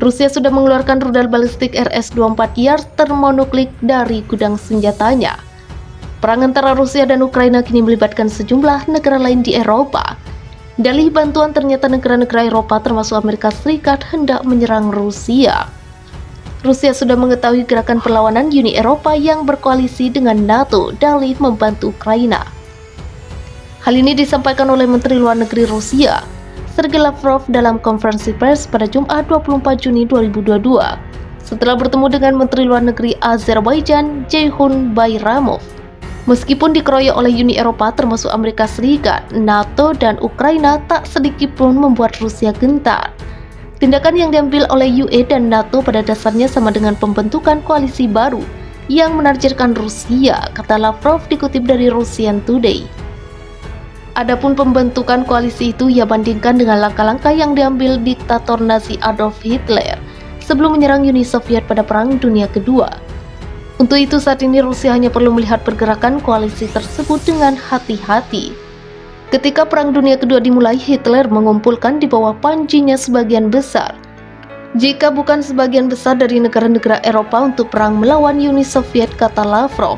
Rusia sudah mengeluarkan rudal balistik RS-24 Yars termonuklik dari gudang senjatanya. Perang antara Rusia dan Ukraina kini melibatkan sejumlah negara lain di Eropa. Dalih bantuan ternyata negara-negara Eropa termasuk Amerika Serikat hendak menyerang Rusia. Rusia sudah mengetahui gerakan perlawanan Uni Eropa yang berkoalisi dengan NATO dalih membantu Ukraina. Hal ini disampaikan oleh Menteri Luar Negeri Rusia, Sergei Lavrov dalam konferensi pers pada Jumat 24 Juni 2022 setelah bertemu dengan Menteri Luar Negeri Azerbaijan Ceyhun Bayramov. Meskipun dikeroyok oleh Uni Eropa termasuk Amerika Serikat, NATO dan Ukraina tak sedikit pun membuat Rusia gentar. Tindakan yang diambil oleh UE dan NATO pada dasarnya sama dengan pembentukan koalisi baru yang menargetkan Rusia, kata Lavrov dikutip dari Russian Today. Adapun pembentukan koalisi itu ia bandingkan dengan langkah-langkah yang diambil diktator Nazi Adolf Hitler sebelum menyerang Uni Soviet pada Perang Dunia Kedua. Untuk itu saat ini Rusia hanya perlu melihat pergerakan koalisi tersebut dengan hati-hati. Ketika Perang Dunia Kedua dimulai, Hitler mengumpulkan di bawah panjinya sebagian besar, jika bukan sebagian besar dari negara-negara Eropa untuk perang melawan Uni Soviet, kata Lavrov.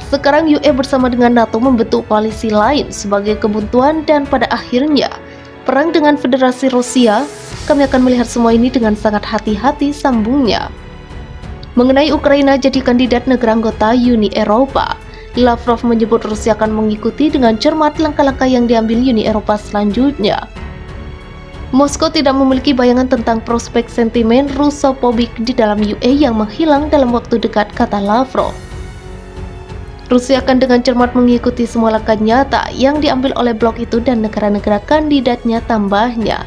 Sekarang UE bersama dengan NATO membentuk koalisi lain sebagai kebuntuan dan pada akhirnya perang dengan Federasi Rusia. Kami akan melihat semua ini dengan sangat hati-hati, sambungnya. Mengenai Ukraina jadi kandidat negara anggota Uni Eropa, Lavrov menyebut Rusia akan mengikuti dengan cermat langkah-langkah yang diambil Uni Eropa selanjutnya. Moskow tidak memiliki bayangan tentang prospek sentimen Rusofobik di dalam UE yang menghilang dalam waktu dekat, kata Lavrov. Rusia akan dengan cermat mengikuti semua langkah nyata yang diambil oleh blok itu dan negara-negara kandidatnya, tambahnya.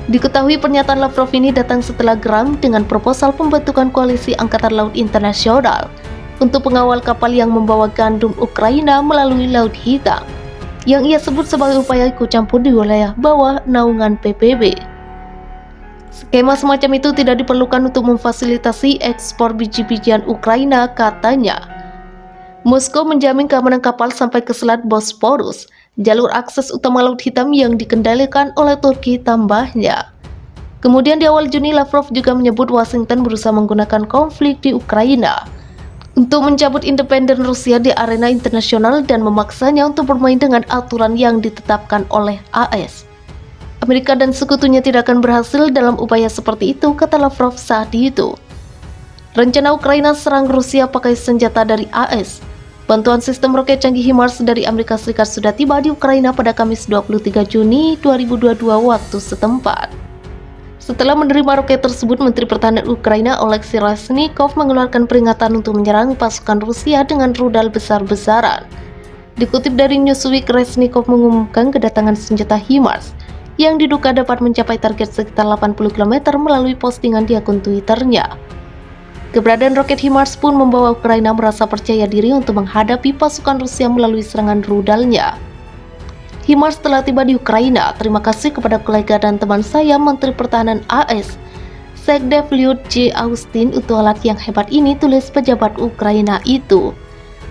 Diketahui pernyataan Lavrov ini datang setelah geram dengan proposal pembentukan koalisi Angkatan Laut Internasional untuk pengawal kapal yang membawa gandum Ukraina melalui Laut Hitam, yang ia sebut sebagai upaya ikut campur di wilayah bawah naungan PBB. Skema semacam itu tidak diperlukan untuk memfasilitasi ekspor biji-bijian Ukraina, katanya. Moskow menjamin keamanan kapal sampai ke Selat Bosporus, jalur akses utama Laut Hitam yang dikendalikan oleh Turki, tambahnya. Kemudian di awal Juni, Lavrov juga menyebut Washington berusaha menggunakan konflik di Ukraina untuk mencabut independen Rusia di arena internasional dan memaksanya untuk bermain dengan aturan yang ditetapkan oleh AS. Amerika dan sekutunya tidak akan berhasil dalam upaya seperti itu, kata Lavrov saat itu. Rencana Ukraina serang Rusia pakai senjata dari AS. Bantuan sistem roket canggih HIMARS dari Amerika Serikat sudah tiba di Ukraina pada Kamis 23 Juni 2022 waktu setempat. Setelah menerima roket tersebut, Menteri Pertahanan Ukraina Oleksiy Reznikov mengeluarkan peringatan untuk menyerang pasukan Rusia dengan rudal besar-besaran. Dikutip dari Newsweek, Reznikov mengumumkan kedatangan senjata HIMARS yang diduga dapat mencapai target sekitar 80 km melalui postingan di akun Twitternya. Keberadaan roket HIMARS pun membawa Ukraina merasa percaya diri untuk menghadapi pasukan Rusia melalui serangan rudalnya. HIMARS telah tiba di Ukraina. Terima kasih kepada kolega dan teman saya, Menteri Pertahanan AS, Sergei Lyud J. Austin, untuk alat yang hebat ini, tulis pejabat Ukraina itu.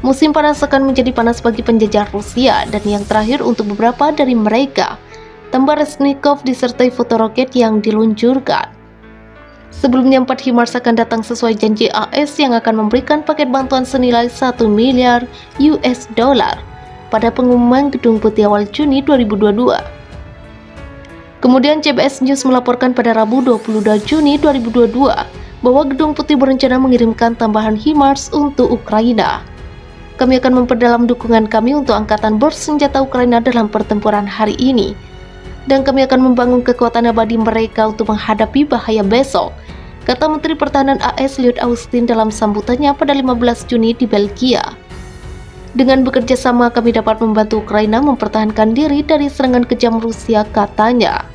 Musim panas akan menjadi panas bagi penjajah Rusia, dan yang terakhir untuk beberapa dari mereka, tambah Reznikov disertai foto roket yang diluncurkan. Sebelumnya 4 HIMARS akan datang sesuai janji AS yang akan memberikan paket bantuan senilai 1 miliar US dollar pada pengumuman Gedung Putih awal Juni 2022. Kemudian CBS News melaporkan pada Rabu 22 Juni 2022 bahwa Gedung Putih berencana mengirimkan tambahan HIMARS untuk Ukraina. Kami akan memperdalam dukungan kami untuk angkatan bersenjata Ukraina dalam pertempuran hari ini, dan kami akan membangun kekuatan abadi mereka untuk menghadapi bahaya besok, kata Menteri Pertahanan AS Lloyd Austin dalam sambutannya pada 15 Juni di Belgia. Dengan bekerja sama kami dapat membantu Ukraina mempertahankan diri dari serangan kejam Rusia, katanya.